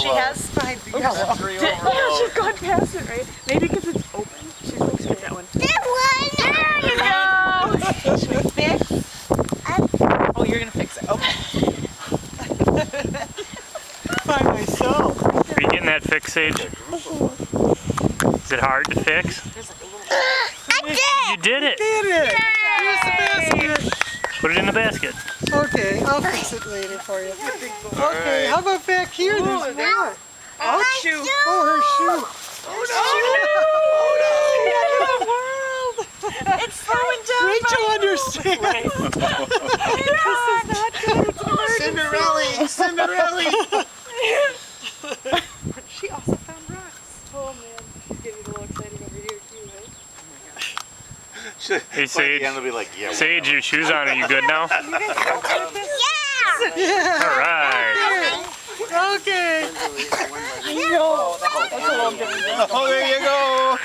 She has spied the yellow. Yeah, she's gone past it, right? Maybe because it's open. She's like, skip that one. There There you go! Should we fix? Oh, you're gonna fix it. Okay. By myself. Are you getting that fix, Sage? Is it hard to fix? I did! You did it! Did it! Here's the basket. Put it in the basket. Okay, I'll fix it later for you. Okay, how about back here? There's more. Oh, shoot. Oh, her shoe. It's slowing down. Rachel understands. Cinderella! Cinderella! She also found rocks. Oh man, she's getting a little excited over here too, right? Hey, Sage. It'll be like, yeah, Sage, your shoes on. Are you good now? Yeah! All right. Okay. No, that's a long time. Oh, there you go.